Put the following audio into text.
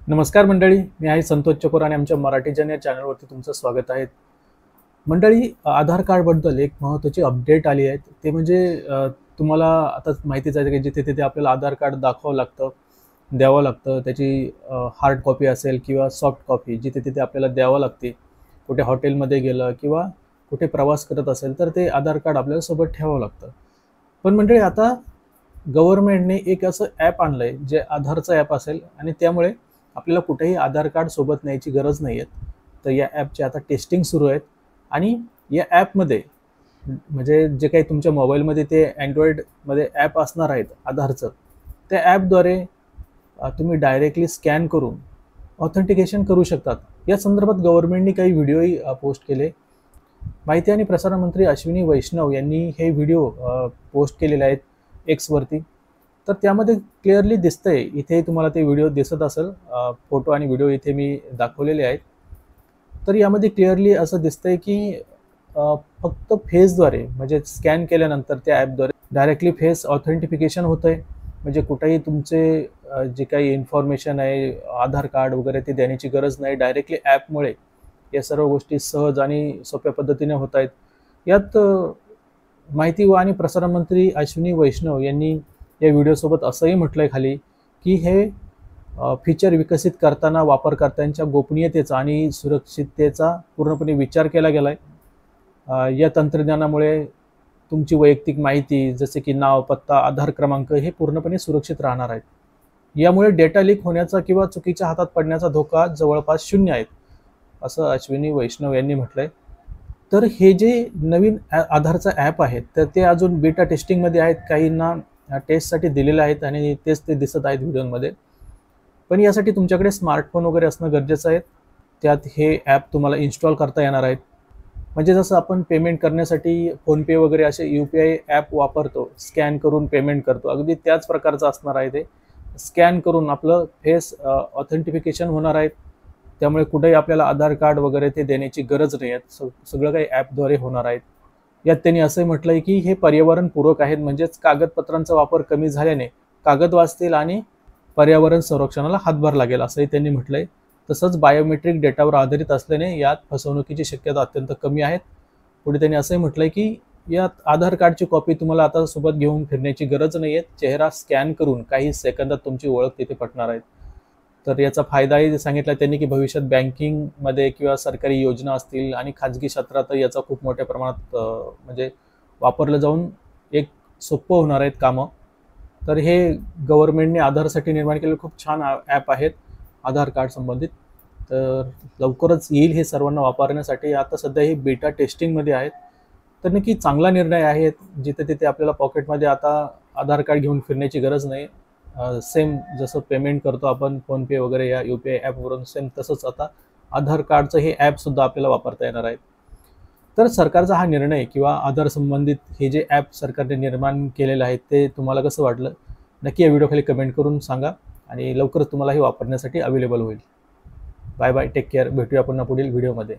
नमस्कार मंडळी, मी आहे संतोष चकोर आणि आमच्या मराठी जन या चॅनलवरती तुमचं स्वागत आहे. मंडळी, आधार कार्डबद्दल एक महत्त्वाची अपडेट आली आहे. ते म्हणजे तुम्हाला आता माहितीच आहे की जिथे तिथे आपल्याला आधार कार्ड दाखवावं लागतं, द्यावं लागतं. त्याची हार्ड कॉपी असेल किंवा सॉफ्ट कॉपी जिथे तिथे आपल्याला द्यावं लागते. कुठे हॉटेलमध्ये गेलं किंवा कुठे प्रवास करत असेल तर ते आधार कार्ड आपल्याला सोबत ठेवावं लागतं. पण मंडळी, आता गव्हर्नमेंटने एक असं ॲप आणलं आहे जे आधारचं ॲप असेल आणि त्यामुळे आपल्याला कुठेही आधार कार्ड सोबत न्यायची गरज नाही आहे. तर या ॲपची आता टेस्टिंग सुरू आहेत आणि या ॲपमध्ये म्हणजे जे काही तुमच्या मोबाईलमध्ये ते अँड्रॉइडमध्ये ॲप असणार आहेत आधारचं, त्या ॲपद्वारे तुम्ही डायरेक्टली स्कॅन करून ऑथेंटिकेशन करू शकतात. या संदर्भात गव्हर्नमेंटने काही व्हिडिओही पोस्ट केले. माहिती आणि प्रसारण मंत्री अश्विनी वैष्णव यांनी हे व्हिडिओ पोस्ट केलेले आहेत एक्सवरती. तर त्यामध्ये क्लिअरली दिसतंय, इथे तुम्हाला ते व्हिडिओ दिसत असेल, फोटो आणि व्हिडिओ इथे मी दाखवलेले आहेत. तर यामध्ये क्लिअरली असं दिसतंय की फक्त फेसद्वारे म्हणजे स्कॅन केल्यानंतर त्या ॲपद्वारे डायरेक्टली फेस ऑथेंटिफिकेशन होतंय. म्हणजे कुठेही तुमचे जे काही इन्फॉर्मेशन आहे, आधार कार्ड वगैरे ते देण्याची गरज नाही. डायरेक्टली ॲपमुळे या सर्व गोष्टी सहज आणि सोप्या पद्धतीने होत आहेत. यात माहिती आणि प्रसारण मंत्री अश्विनी वैष्णव यांनी या व्हिडिओसोबत असंही म्हटलं आहे खाली की हे फीचर विकसित करताना वापरकर्त्यांच्या गोपनीयतेचा आणि सुरक्षिततेचा पूर्णपणे विचार केला गेला आहे. या तंत्रज्ञानामुळे तुमची वैयक्तिक माहिती जसे की नाव, पत्ता, आधार क्रमांक हे पूर्णपणे सुरक्षित राहणार आहेत. यामुळे डेटा लीक होण्याचा किंवा चुकीच्या हातात पडण्याचा धोका जवळपास 0 आहे, असं अश्विनी वैष्णव यांनी म्हटलं आहे. तर हे जे नवीन आधारचं ॲप आहे तर ते अजून बीटा टेस्टिंगमध्ये आहेत. काहींना टेस्टसाठी दिलेले आहेत आणि तेच ते दिसत आहेत व्हिडिओमध्ये. पण यासाठी तुमच्याकडे स्मार्टफोन वगैरे असणं गरजेचं आहे. त्यात हे ॲप तुम्हाला इन्स्टॉल करता येणार आहेत. म्हणजे जसं आपण पेमेंट करण्यासाठी फोनपे वगैरे असे UPI ॲप वापरतो, स्कॅन करून पेमेंट करतो, अगदी त्याच प्रकारचं असणार आहे ते. स्कॅन करून आपलं फेस ऑथेंटिफिकेशन होणार आहे. त्यामुळे कुठेही आपल्याला आधार कार्ड वगैरे ते देण्याची गरज नाही आहे. सगळं काही ॲपद्वारे होणार आहे. यात त्यांनी असंही म्हटलं आहे की हे पर्यावरणपूरक आहेत. म्हणजेच कागदपत्रांचा वापर कमी झाल्याने कागद वाचतील आणि पर्यावरण संरक्षणाला हातभार लागेल, असंही त्यांनी म्हटलं आहे. तसंच बायोमेट्रिक डेटावर आधारित असल्याने यात फसवणुकीची शक्यता अत्यंत कमी आहेत. पुढे त्यांनी असंही म्हटलं आहे की यात आधार कार्डची कॉपी तुम्हाला आता सोबत घेऊन फिरण्याची गरज नाही आहे. चेहरा स्कॅन करून काही सेकंदात तुमची ओळख तिथे पटणार आहे. तर याचा फायदाही सांगितला त्यांनी की भविष्यात बँकिंगमध्ये किंवा सरकारी योजना असतील आणि खाजगी क्षेत्रात याचा खूप मोठ्या प्रमाणात म्हणजे वापरलं जाऊन एक सोपं होणार आहेत कामं. तर हे गव्हर्नमेंटने आधारसाठी निर्माण केलेले खूप छान ॲप आहेत आधार कार्ड संबंधित. तर लवकरच येईल हे सर्वांना वापरण्यासाठी. आता सध्या हे बीटा टेस्टिंगमध्ये आहेत. तर नक्की चांगला निर्णय आहे. जिथे तिथे आपल्याला पॉकेटमध्ये आता आधार कार्ड घेऊन फिरण्याची गरज नाही. सेम जसं पेमेंट करतो आपण फोनपे वगैरे या UPI ॲपवरून, सेम तसंच आता आधार कार्डचं हे ॲपसुद्धा आपल्याला वापरता येणार आहे. तर सरकारचा हा निर्णय किंवा आधार संबंधित हे जे ॲप सरकारने निर्माण केलेलं आहे ते तुम्हाला कसं वाटलं? नक्की या व्हिडिओखाली कमेंट करून सांगा आणि लवकरच तुम्हाला हे वापरण्यासाठी अवेलेबल होईल. Bye bye, take care. भेटूया पुन्हा पुढील व्हिडिओमध्ये.